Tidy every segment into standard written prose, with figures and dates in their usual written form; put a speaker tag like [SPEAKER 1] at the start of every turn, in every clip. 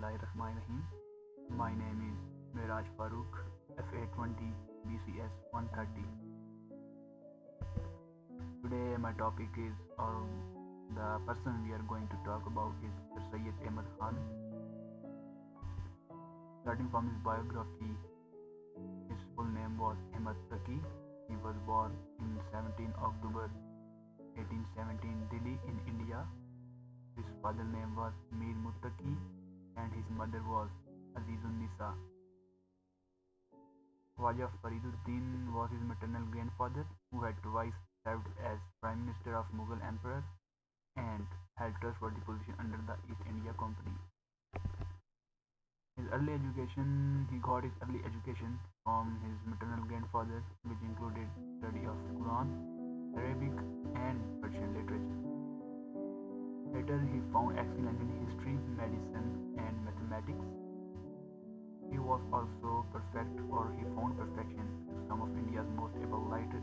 [SPEAKER 1] Bismillahirrahmanirrahim. My name is Miraj Farooq, FA20 BCS 130. Today my topic is the person we are going to talk about is Sir Syed Ahmed Khan. Starting from his biography, his full name was Ahmed Taqi. He was born in 17 October 1817 Delhi in India. His father's name was Mir Muttaqi and his mother was Azizun Nisa. Khwaja Fariduddin was his maternal grandfather, who had twice served as Prime Minister of Mughal Emperor and held trustworthy position under the East India Company. He got his early education from his maternal grandfather, which included study of Quran, Arabic, and Persian literature. Later, he found excellence in history, medicine, and mathematics. He found perfection in some of India's most able writers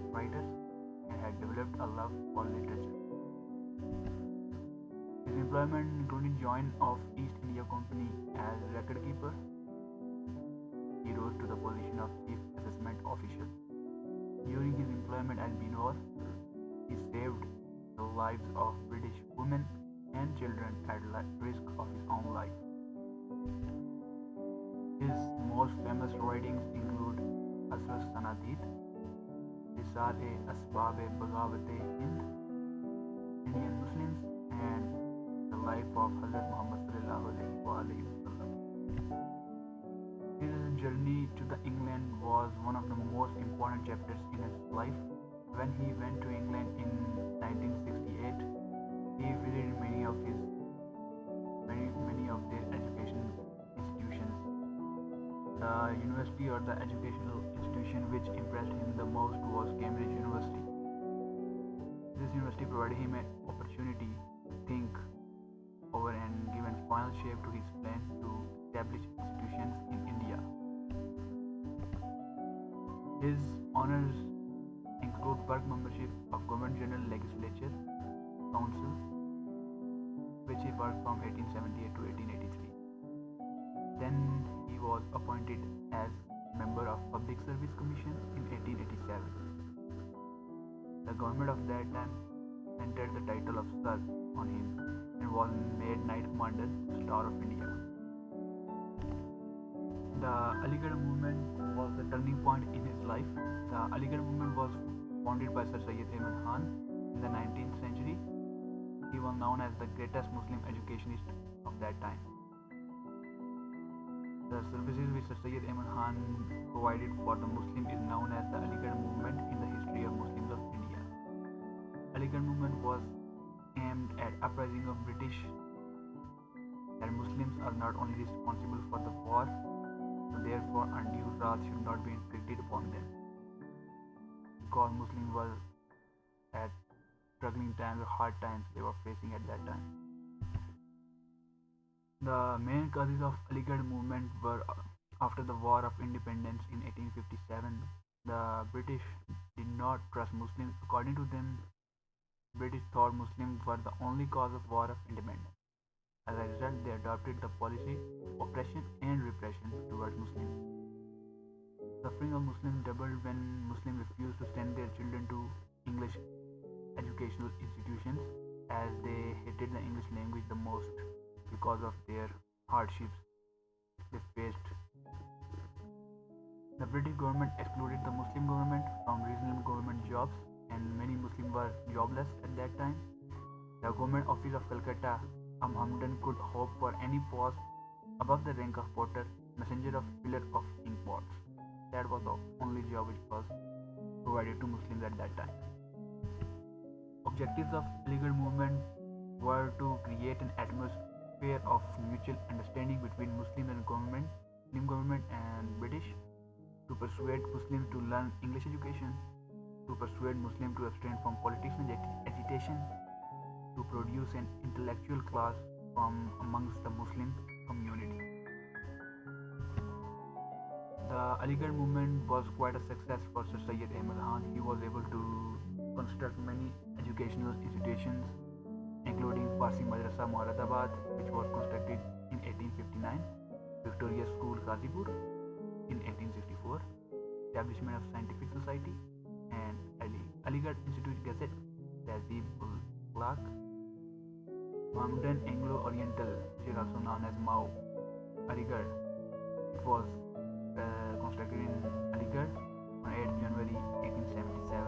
[SPEAKER 1] and had developed a love for literature. His employment included joining of East India Company as record keeper. He rose to the position of chief assessment official. During his employment as Binor, he saved the lives of British women and children at risk of his own life. His most famous writings include Asr Sanadid, Risale Asbab Bagawate Hind, Indian Muslims, and the life of Hazrat Muhammad sallallahu alaihi wasallam. His journey to the England was one of the most important chapters in his life. When he went to England in 1968, he visited many of their education institutions. The university or the educational institution which impressed him the most was Cambridge University. This university provided him an opportunity to think over and give a final shape to his plan to establish institutions in India. His honors include work membership of Government General Legislature Council, which he worked from 1878 to 1883. Then he was appointed as member of Public Service Commission in 1887. The government of that time centered the title of Sir on him and was made Knight Commander, Star of India. The Aligarh movement was the turning point in his life. The Aligarh movement was founded by Sir Syed Ahmed Khan in the 19th century. He was known as the greatest Muslim educationist of that time. The services which Sir Syed Ahmed Khan provided for the Muslim is known as the Aligarh movement in the history of Muslims of India. Aligarh movement was aimed at uprising of British that Muslims are not only responsible for the war, so therefore undue wrath should not be inflicted upon them. Because Muslims were at struggling times or hard times they were facing at that time. The main causes of Aligarh movement were after the War of Independence in 1857. The British did not trust Muslims. According to them, British thought Muslims were the only cause of War of Independence. As a result, they adopted the policy of oppression and repression towards Muslims. Suffering of Muslims doubled when Muslims refused to send their children to English educational institutions, as they hated the English language the most because of their hardships they faced. The British government excluded the Muslim government from reasonable government jobs, and many Muslims were jobless at that time. The government office of Calcutta, a Mohammedan could hope for any post above the rank of porter, messenger of pillar of ink pots. That was the only job which was provided to Muslims at that time. Objectives of Aligarh movement were to create an atmosphere of mutual understanding between Muslim government and British, to persuade Muslims to learn English education, to persuade Muslims to abstain from politics and agitation, to produce an intellectual class from amongst the Muslim community. The Aligarh movement was quite a success for Sir Syed Ahmed Khan. He was able to construct many educational institutions, including Farsi Madrasa Moradabad, which was constructed in 1859, Victoria School, Ghazipur in 1864, establishment of Scientific Society, and Aligarh Institute Gazette, Tehzeeb-ul-Akhlaq, Mohammedan Anglo-Oriental, which is also known as Mao, Aligarh. It was constructed in Aligarh on 8th January 1877.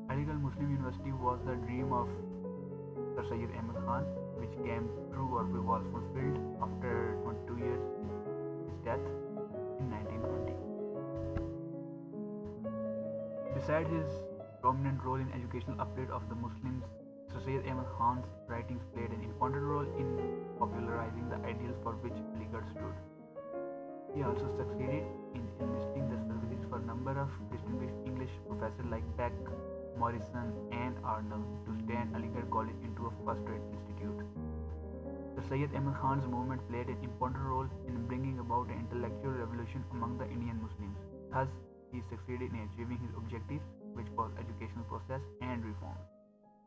[SPEAKER 1] Aligarh Muslim University was the dream of Sir Syed Ahmed Khan, which came true or was fulfilled after 22 years his death in 1920. Besides his prominent role in educational uplift of the Muslims, Sir Syed Ahmed Khan's writings played an important role in popularizing the ideals for which Aligarh stood. He also succeeded in enlisting the services for a number of distinguished English professors like Peck, Morrison, and Arnold to stand Aligarh College into a first-rate institute. The Syed Ahmed Khan's movement played an important role in bringing about an intellectual revolution among the Indian Muslims. Thus, he succeeded in achieving his objectives, which was educational process and reform.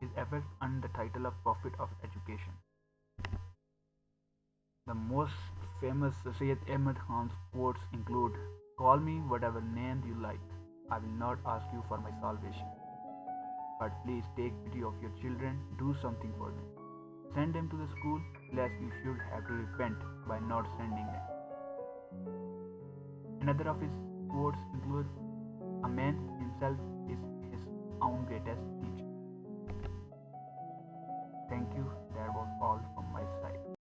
[SPEAKER 1] His efforts earned the title of Prophet of Education. The most famous Syed Ahmed Khan's quotes include, "Call me whatever name you like. I will not ask you for my salvation. But please take pity of your children, do something for them. Send them to the school, lest you should have to repent by not sending them." Another of his quotes include, "A man himself is his own greatest teacher." Thank you, that was all.